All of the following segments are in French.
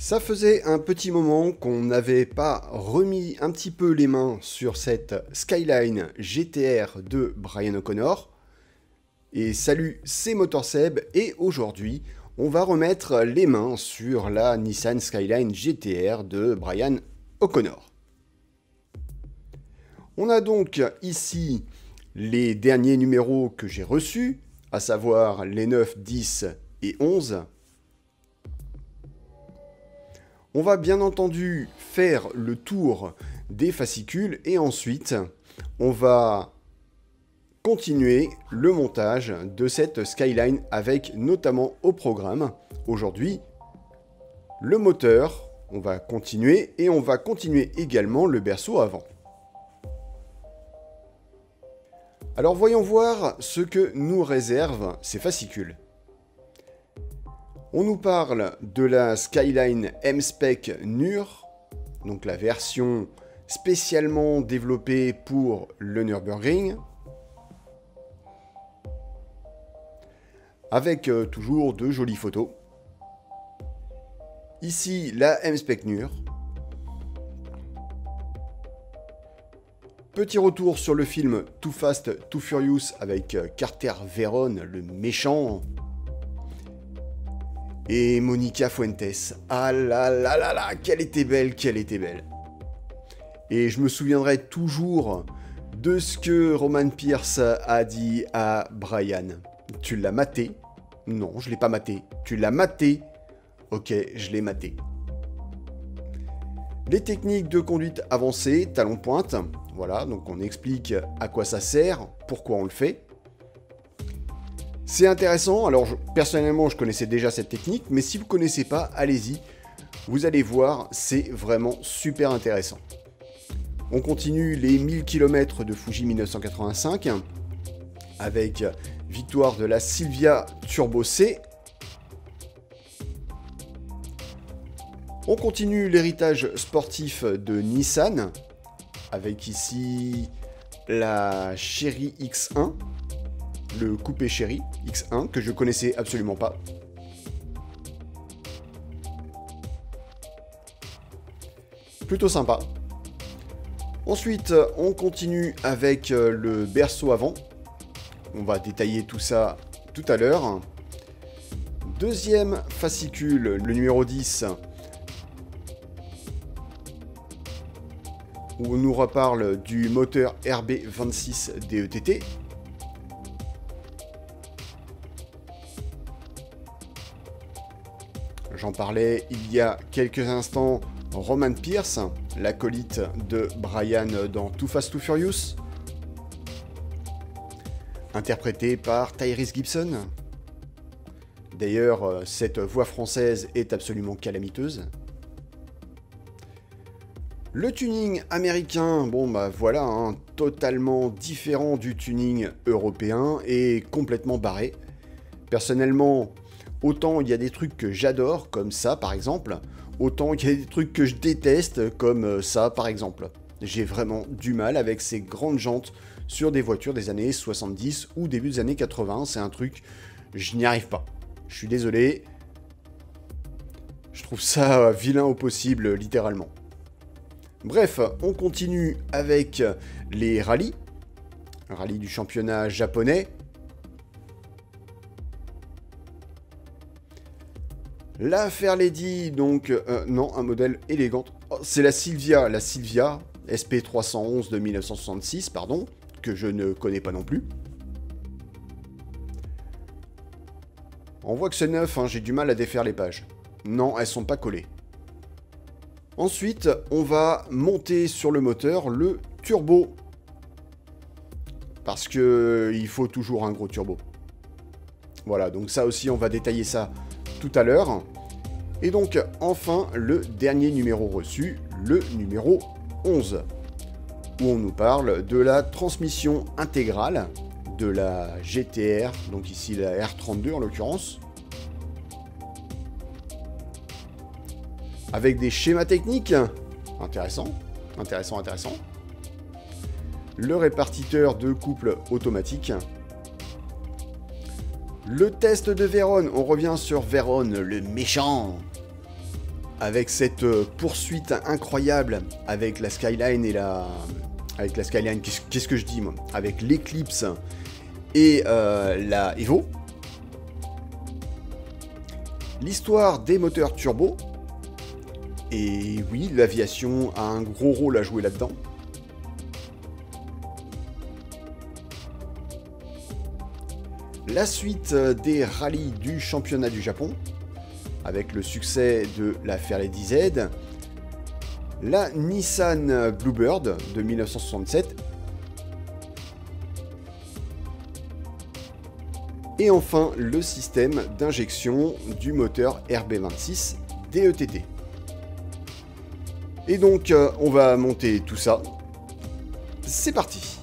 Ça faisait un petit moment qu'on n'avait pas remis un petit peu les mains sur cette Skyline GTR de Brian O'Connor. Et salut, c'est MotorSeb et aujourd'hui, on va remettre les mains sur la Nissan Skyline GTR de Brian O'Connor. On a donc ici les derniers numéros que j'ai reçus, à savoir les 9, 10 et 11. On va bien entendu faire le tour des fascicules et ensuite on va continuer le montage de cette Skyline avec notamment au programme aujourd'hui le moteur. On va continuer et on va continuer également le berceau avant. Alors voyons voir ce que nous réservent ces fascicules. On nous parle de la Skyline M-Spec NUR, donc la version spécialement développée pour le Nürburgring, avec toujours de jolies photos. Ici, la M-Spec NUR. Petit retour sur le film Too Fast, Too Furious avec Carter Verone, le méchant. Et Monica Fuentes. Ah là là là là, qu'elle était belle, qu'elle était belle. Et je me souviendrai toujours de ce que Roman Pierce a dit à Brian. Tu l'as maté? Non, je l'ai pas maté. Tu l'as maté? Ok, je l'ai maté. Les techniques de conduite avancée, talon de pointe. Voilà, donc on explique à quoi ça sert, pourquoi on le fait. C'est intéressant, alors personnellement je connaissais déjà cette technique, mais si vous ne connaissez pas, allez-y, vous allez voir, c'est vraiment super intéressant. On continue les 1000 km de Fuji 1985, avec victoire de la Silvia Turbo C. On continue l'héritage sportif de Nissan, avec ici la Chery X1, le coupé Chery X1 que je connaissais absolument pas. Plutôt sympa. Ensuite, on continue avec le berceau avant. On va détailler tout ça tout à l'heure. Deuxième fascicule, le numéro 10, où on nous reparle du moteur RB26 DETT. J'en parlais il y a quelques instants, Roman Pierce, l'acolyte de Brian dans Too Fast, Too Furious, interprété par Tyrese Gibson. D'ailleurs, cette voix française est absolument calamiteuse. Le tuning américain, bon bah voilà, hein, totalement différent du tuning européen et complètement barré. Personnellement, autant il y a des trucs que j'adore, comme ça par exemple, autant il y a des trucs que je déteste, comme ça par exemple. J'ai vraiment du mal avec ces grandes jantes sur des voitures des années 70 ou début des années 80, c'est un truc, je n'y arrive pas. Je suis désolé, je trouve ça vilain au possible, littéralement. Bref, on continue avec les rallyes. Rallye du championnat japonais. La Fairlady, donc, non, un modèle élégant. Oh, c'est la Silvia SP311 de 1966, pardon, que je ne connais pas non plus. On voit que c'est neuf, hein, j'ai du mal à défaire les pages. Non, elles sont pas collées. Ensuite, on va monter sur le moteur le turbo. Parce que il faut toujours un gros turbo. Voilà, donc ça aussi, on va détailler ça tout à l'heure. Et donc, enfin, le dernier numéro reçu, le numéro 11, où on nous parle de la transmission intégrale de la GTR, donc ici la R32 en l'occurrence, avec des schémas techniques. Intéressant, intéressant, intéressant. Le répartiteur de couple automatique. Le test de Vérone, on revient sur Vérone, le méchant. avec cette poursuite incroyable avec la Skyline et la... Avec la Skyline, qu'est-ce que je dis moi? Avec l'Eclipse et la Evo. L'histoire des moteurs turbo. Et oui, l'aviation a un gros rôle à jouer là-dedans. La suite des rallyes du championnat du Japon, avec le succès de la Fairlady Z, la Nissan Bluebird de 1967, et enfin le système d'injection du moteur RB26 DETT. Et donc on va monter tout ça. C'est parti!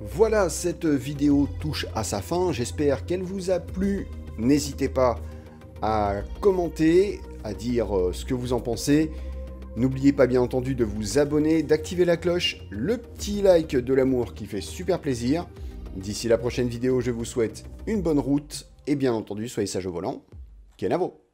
Voilà, cette vidéo touche à sa fin, j'espère qu'elle vous a plu. N'hésitez pas à commenter, à dire ce que vous en pensez. N'oubliez pas bien entendu de vous abonner, d'activer la cloche, le petit like de l'amour qui fait super plaisir. D'ici la prochaine vidéo, je vous souhaite une bonne route et bien entendu, soyez sages au volant. Kenavo!